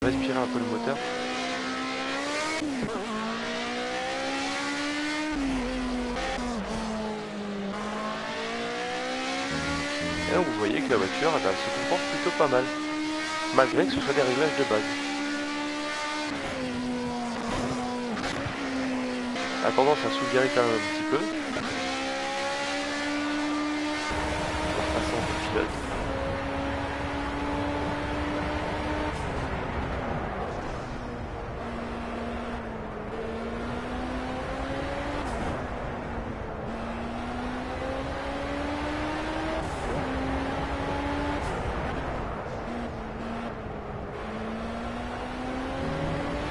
respirer un peu le moteur. Et là, vous voyez que la voiture elle se comporte plutôt pas mal, malgré que ce soit des réglages de base. Elle a tendance à s'ouvrir quand même un petit peu. On va repasser en pilote.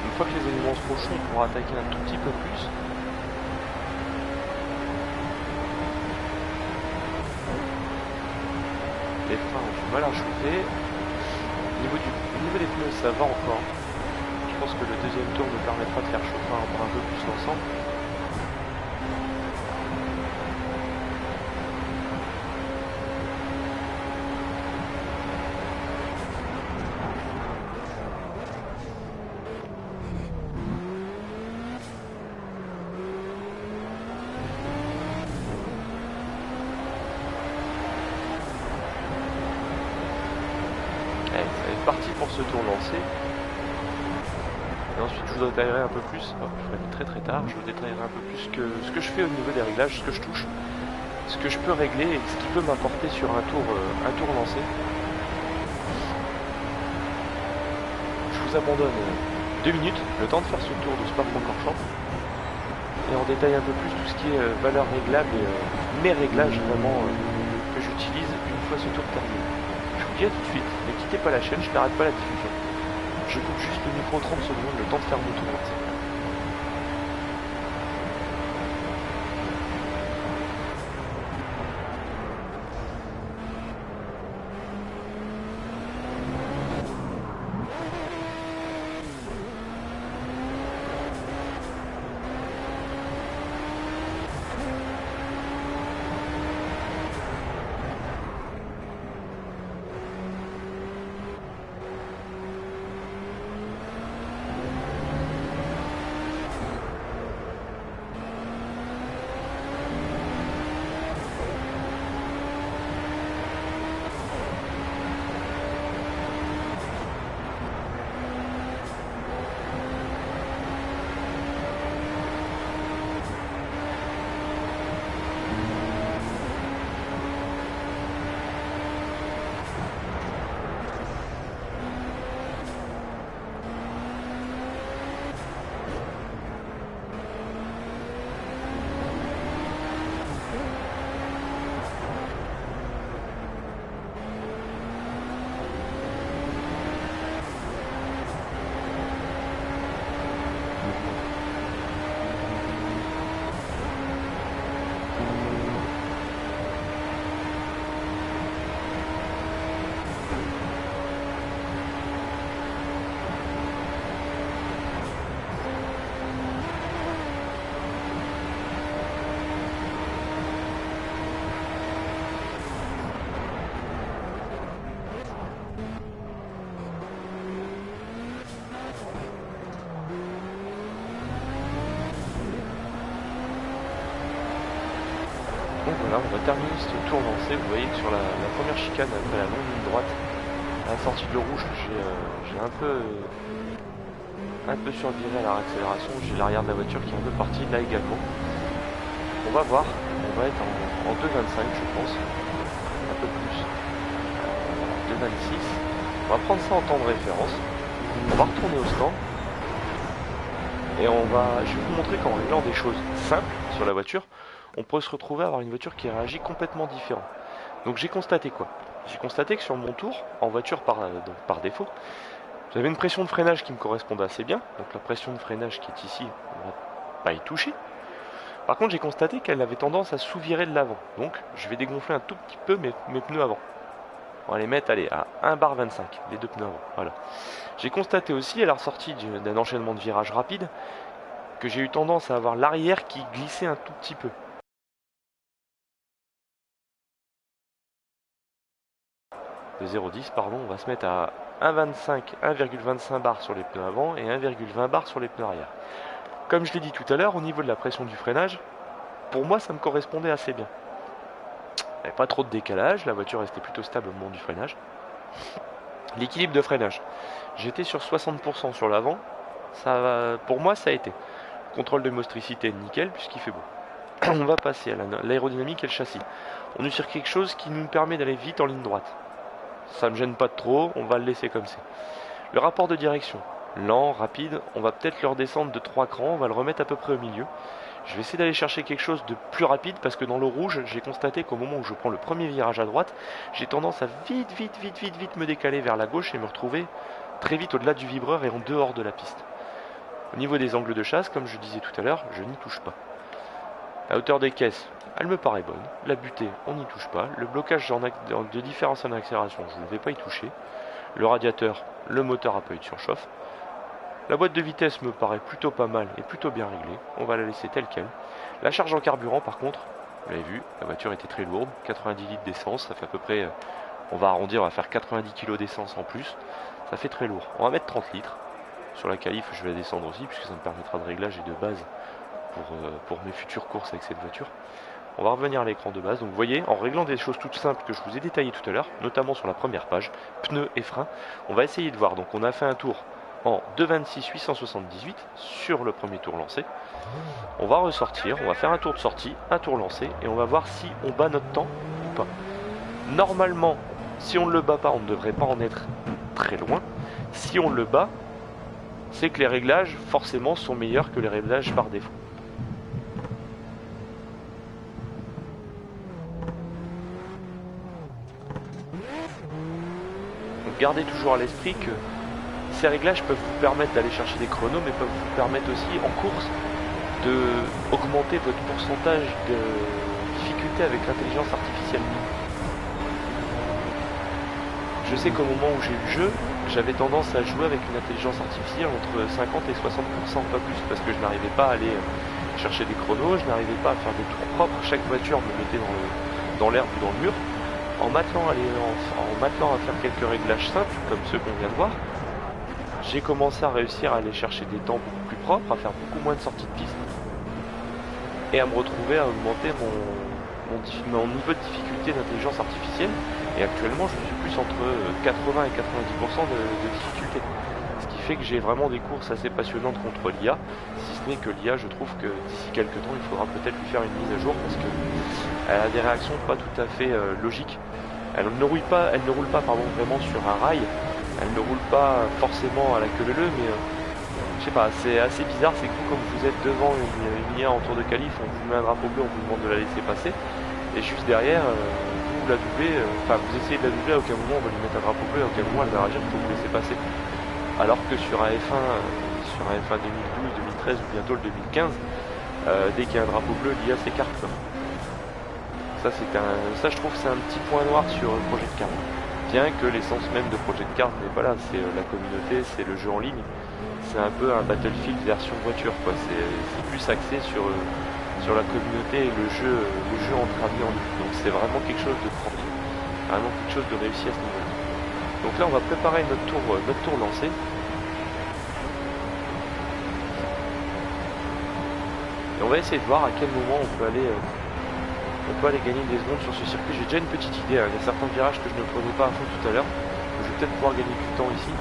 Une fois que les éléments seront chauds, on pourra attaquer un tout petit peu plus. Les freins ont du mal à chauffer. Au niveau des pneus, ça va encore. Je pense que le deuxième tour nous permettra de faire chauffer un peu plus l'ensemble. Parti pour ce tour lancé. Et ensuite je voudrais détailler un peu plus, je vais aller très tard, je voudrais détailler un peu plus ce que je fais au niveau des réglages, ce que je touche, ce que je peux régler et ce qui peut m'apporter sur un tour lancé. Je vous abandonne 2 minutes, le temps de faire ce tour de Spa-Francorchamps. Et on détaille un peu plus tout ce qui est valeur réglable et mes réglages vraiment que j'utilise une fois ce tour terminé. Je vous dis à tout de suite, ne quittez pas la chaîne, je n'arrête pas la diffusion. Je coupe juste le micro 30 secondes, le temps de faire mon tour. Donc voilà, on va terminer ce tour lancé. Vous voyez que sur la première chicane, après la longue ligne droite, à la sortie de rouge, j'ai un peu surviré à la accélération. J'ai l'arrière de la voiture qui est un peu parti, là également. On va voir, on va être en 2,25 je pense, un peu plus, 2,26. On va prendre ça en temps de référence. On va retourner au stand. Et je vais vous montrer qu'en réglant des choses simples sur la voiture, on peut se retrouver à avoir une voiture qui réagit complètement différent. Donc j'ai constaté quoi? J'ai constaté que sur mon tour, en voiture par défaut, j'avais une pression de freinage qui me correspondait assez bien. Donc la pression de freinage qui est ici, on ne va pas y toucher. Par contre, j'ai constaté qu'elle avait tendance à sous-virer de l'avant. Donc je vais dégonfler un tout petit peu mes pneus avant. On va les mettre à 1 bar 25, les deux pneus avant. Voilà. J'ai constaté aussi à la ressortie d'un enchaînement de virages rapides que j'ai eu tendance à avoir l'arrière qui glissait un tout petit peu. De 0,10 pardon, on va se mettre à 1,25, 1,25 bar sur les pneus avant et 1,20 bar sur les pneus arrière. Comme je l'ai dit tout à l'heure, au niveau de la pression du freinage, pour moi ça me correspondait assez bien. Il n'y avait pas trop de décalage, la voiture restait plutôt stable au moment du freinage. L'équilibre de freinage, j'étais sur 60% sur l'avant, pour moi ça a été. Contrôle de motricité nickel puisqu'il fait beau. On va passer à l'aérodynamique et le châssis. On est sur quelque chose qui nous permet d'aller vite en ligne droite. Ça ne me gêne pas trop, on va le laisser comme c'est. Le rapport de direction, lent, rapide, on va peut-être le redescendre de 3 crans, on va le remettre à peu près au milieu. Je vais essayer d'aller chercher quelque chose de plus rapide parce que dans le rouge, j'ai constaté qu'au moment où je prends le premier virage à droite, j'ai tendance à vite me décaler vers la gauche et me retrouver très vite au-delà du vibreur et en dehors de la piste. Au niveau des angles de chasse, comme je disais tout à l'heure, je n'y touche pas. La hauteur des caisses, elle me paraît bonne. La butée, on n'y touche pas. Le blocage de différence en accélération, je ne vais pas y toucher. Le radiateur, le moteur n'a pas eu de surchauffe. La boîte de vitesse me paraît plutôt pas mal et plutôt bien réglée. On va la laisser telle qu'elle. La charge en carburant, par contre, vous l'avez vu, la voiture était très lourde. 90 litres d'essence, ça fait à peu près, on va arrondir, on va faire 90 kg d'essence en plus. Ça fait très lourd. On va mettre 30 litres. Sur la qualif, je vais la descendre aussi, puisque ça me permettra de réglage et de base pour mes futures courses avec cette voiture. On va revenir à l'écran de base. Donc vous voyez, en réglant des choses toutes simples que je vous ai détaillées tout à l'heure, notamment sur la première page, pneus et freins, on va essayer de voir. Donc on a fait un tour en 2,26 878 sur le premier tour lancé. On va ressortir, on va faire un tour de sortie, un tour lancé, et on va voir si on bat notre temps ou pas. Normalement, si on ne le bat pas, on ne devrait pas en être très loin. Si on le bat, c'est que les réglages forcément sont meilleurs que les réglages par défaut. Donc gardez toujours à l'esprit que ces réglages peuvent vous permettre d'aller chercher des chronos, mais peuvent vous permettre aussi en course d'augmenter votre pourcentage de difficulté avec l'intelligence artificielle. Je sais qu'au moment où j'ai eu le jeu, j'avais tendance à jouer avec une intelligence artificielle entre 50 et 60%, pas plus, parce que je n'arrivais pas à aller chercher des chronos, je n'arrivais pas à faire des tours propres, chaque voiture me mettait dans l'herbe ou dans le mur. En m'attelant à faire quelques réglages simples, comme ceux qu'on vient de voir, j'ai commencé à réussir à aller chercher des temps beaucoup plus propres, à faire beaucoup moins de sorties de piste, et à me retrouver à augmenter mon niveau de difficulté d'intelligence artificielle. Et actuellement, je suis plus entre 80 et 90% de difficulté. Ce qui fait que j'ai vraiment des courses assez passionnantes contre l'IA, si ce n'est que l'IA, je trouve que d'ici quelques temps, il faudra peut-être lui faire une mise à jour parce qu'elle a des réactions pas tout à fait logiques. Elle ne roule pas vraiment sur un rail. Elle ne roule pas forcément à la queue leu, mais je sais pas, c'est assez bizarre. C'est que vous, comme vous êtes devant une IA en tour de qualif, on vous met un drapeau bleu, on vous demande de la laisser passer, et juste derrière, vous la doublez, vous essayez de la doubler, à aucun moment on va lui mettre un drapeau bleu, à aucun moment elle va réagir, il faut vous laisser passer. Alors que sur un F1 2012, 2013 ou bientôt le 2015, dès qu'il y a un drapeau bleu, l'IA s'écarte. Ça je trouve que c'est un petit point noir sur Project Cars. Bien que l'essence même de Project Cars n'est pas là, c'est la communauté, c'est le jeu en ligne. C'est un peu un Battlefield version voiture, quoi. C'est plus axé sur la communauté et le jeu entre amis en ligne. Donc c'est vraiment quelque chose de propre, vraiment quelque chose de réussi à ce niveau-là. Donc là on va préparer notre tour lancé. Et on va essayer de voir à quel moment on peut aller gagner des secondes sur ce circuit. J'ai déjà une petite idée, hein. Il y a certains virages que je ne prenais pas à fond tout à l'heure. Je vais peut-être pouvoir gagner du temps ici.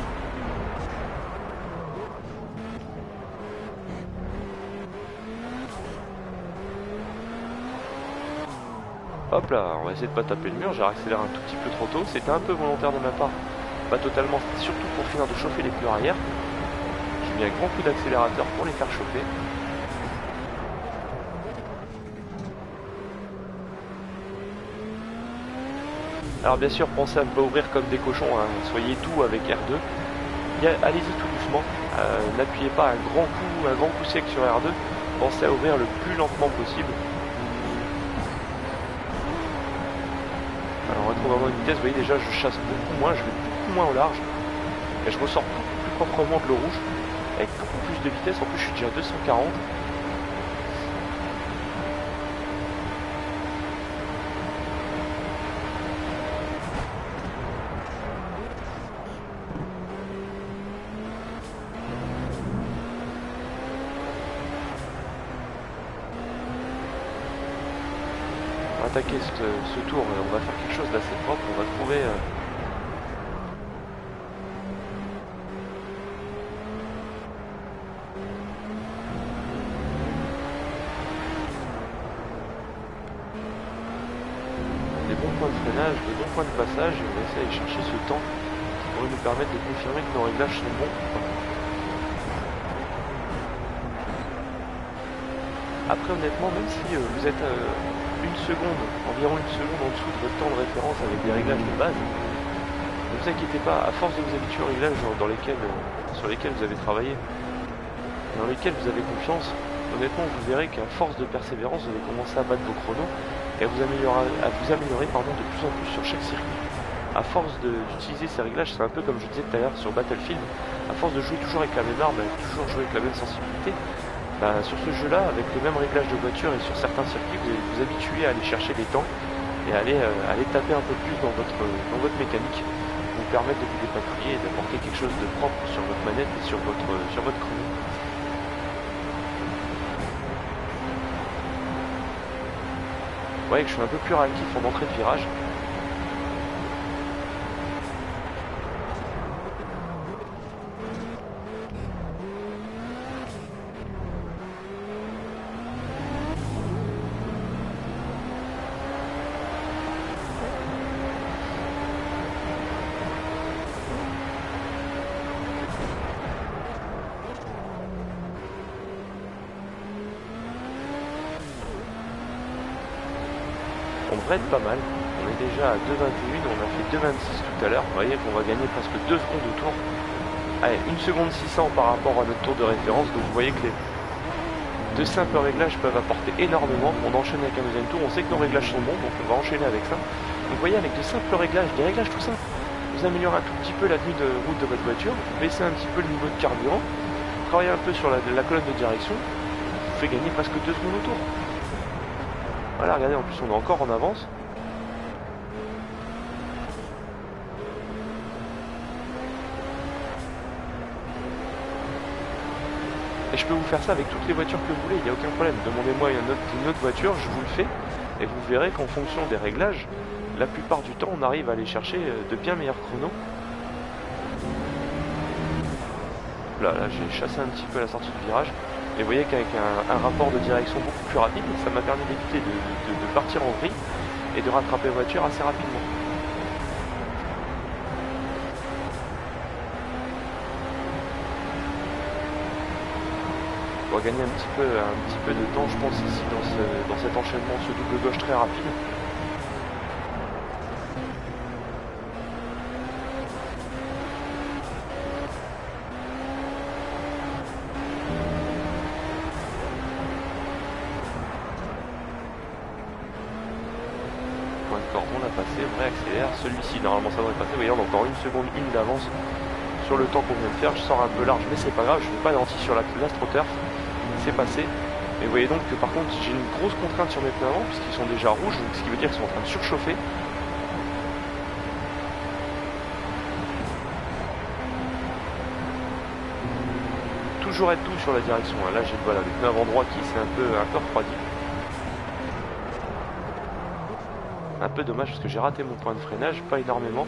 Hop là, on va essayer de pas taper le mur, j'ai accéléré un tout petit peu trop tôt, c'était un peu volontaire de ma part, pas totalement, c'était surtout pour finir de chauffer les pneus arrière. J'ai mis un grand coup d'accélérateur pour les faire chauffer. Alors bien sûr, pensez à ne pas ouvrir comme des cochons, hein. Soyez doux avec R2, allez-y tout doucement, n'appuyez pas un grand coup sec sur R2, pensez à ouvrir le plus lentement possible. Alors on retrouve vraiment une vitesse, vous voyez déjà je chasse beaucoup moins, je vais beaucoup moins au large. Et je ressors beaucoup plus proprement de l'eau rouge, avec beaucoup plus de vitesse, en plus je suis déjà à 240. attaquer ce tour, on va faire quelque chose d'assez propre, on va trouver... des bons points de freinage, des bons points de passage, et on va essayer d'aller chercher ce temps qui pourrait nous permettre de confirmer que nos réglages sont bons. Après honnêtement, même si vous êtes environ une seconde en dessous de votre temps de référence avec des réglages de base, ne vous inquiétez pas, à force de vous habituer aux réglages sur lesquels vous avez travaillé, et dans lesquels vous avez confiance, honnêtement vous verrez qu'à force de persévérance, vous allez commencer à battre vos chronos et à vous améliorer de plus en plus sur chaque circuit. À force d'utiliser ces réglages, c'est un peu comme je disais tout à l'heure sur Battlefield, à force de jouer toujours avec la même arme, toujours jouer avec la même sensibilité, sur ce jeu-là, avec les mêmes réglages de voiture et sur certains circuits, vous allez vous habituer à aller chercher des temps et à aller taper un peu plus dans votre mécanique, pour vous permettre de vous dépatouiller et d'apporter quelque chose de propre sur votre manette et sur votre chrono. Vous voyez que je suis un peu plus réactif en entrée de virage. On devrait être pas mal. On est déjà à 2,21, on a fait 2,26 tout à l'heure. Vous voyez qu'on va gagner presque 2 secondes au tour. Allez, 1 seconde 600 par rapport à notre tour de référence. Donc vous voyez que les deux simples réglages peuvent apporter énormément. On enchaîne avec un deuxième tour. On sait que nos réglages sont bons, donc on va enchaîner avec ça. Donc vous voyez, avec de simples réglages, des réglages tout simples, vous améliorez un tout petit peu la tenue de route de votre voiture, vous baissez un petit peu le niveau de carburant, travaillez un peu sur la colonne de direction, vous fait gagner presque 2 secondes au tour. Voilà, regardez, en plus on est encore en avance. Et je peux vous faire ça avec toutes les voitures que vous voulez, il n'y a aucun problème. Demandez-moi une autre voiture, je vous le fais. Et vous verrez qu'en fonction des réglages, la plupart du temps on arrive à aller chercher de bien meilleurs chronos. Là j'ai chassé un petit peu à la sortie du virage. Et vous voyez qu'avec un rapport de direction beaucoup plus rapide, ça m'a permis d'éviter de partir en vrille et de rattraper la voiture assez rapidement. On va gagner un petit peu de temps, je pense, ici dans cet enchaînement, ce double gauche très rapide. On l'a passé, on réaccélère, celui-ci normalement ça devrait passer, vous voyez on a encore 1 seconde 1 d'avance sur le temps qu'on vient de faire, je sors un peu large mais c'est pas grave, je ne fais pas d'anti sur l'AstroTurf, c'est passé, et vous voyez donc que par contre j'ai une grosse contrainte sur mes pneus avant puisqu'ils sont déjà rouges, donc ce qui veut dire qu'ils sont en train de surchauffer. Toujours être doux sur la direction, là j'ai voilà, le pneu avant droit qui s'est un peu refroidi. Un peu dommage parce que j'ai raté mon point de freinage, pas énormément.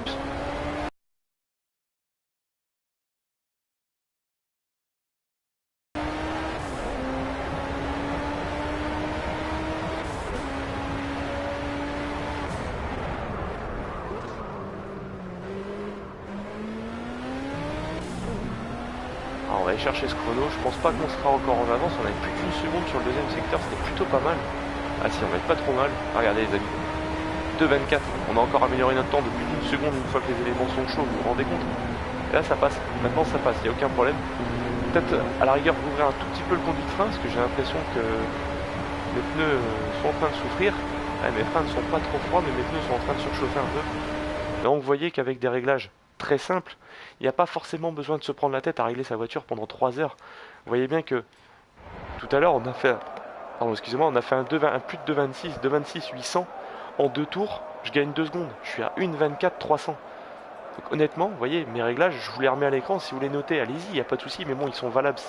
Alors on va aller chercher ce chrono, je pense pas qu'on sera encore en avance, on avait plus qu'une seconde sur le deuxième secteur, c'était plutôt pas mal. Ah si, on va être pas trop mal, regardez les amis. 2,24, on a encore amélioré notre temps de plus d'1 seconde une fois que les éléments sont chauds, vous vous rendez compte? Et là ça passe, maintenant ça passe, il n'y a aucun problème. Peut-être à la rigueur rouvrir un tout petit peu le conduit de frein, parce que j'ai l'impression que mes pneus sont en train de souffrir. Ouais, mes freins ne sont pas trop froids, mais mes pneus sont en train de surchauffer un peu. Là vous voyez qu'avec des réglages très simples, il n'y a pas forcément besoin de se prendre la tête à régler sa voiture pendant 3 heures. Vous voyez bien que tout à l'heure on a fait... Pardon, excusez-moi, on a fait un plus de 2,26 800 en 2 tours, je gagne 2 secondes, je suis à 1,24 300. Donc honnêtement, vous voyez, mes réglages, je vous les remets à l'écran, si vous les notez, allez-y, il n'y a pas de souci, mais bon, ils sont valables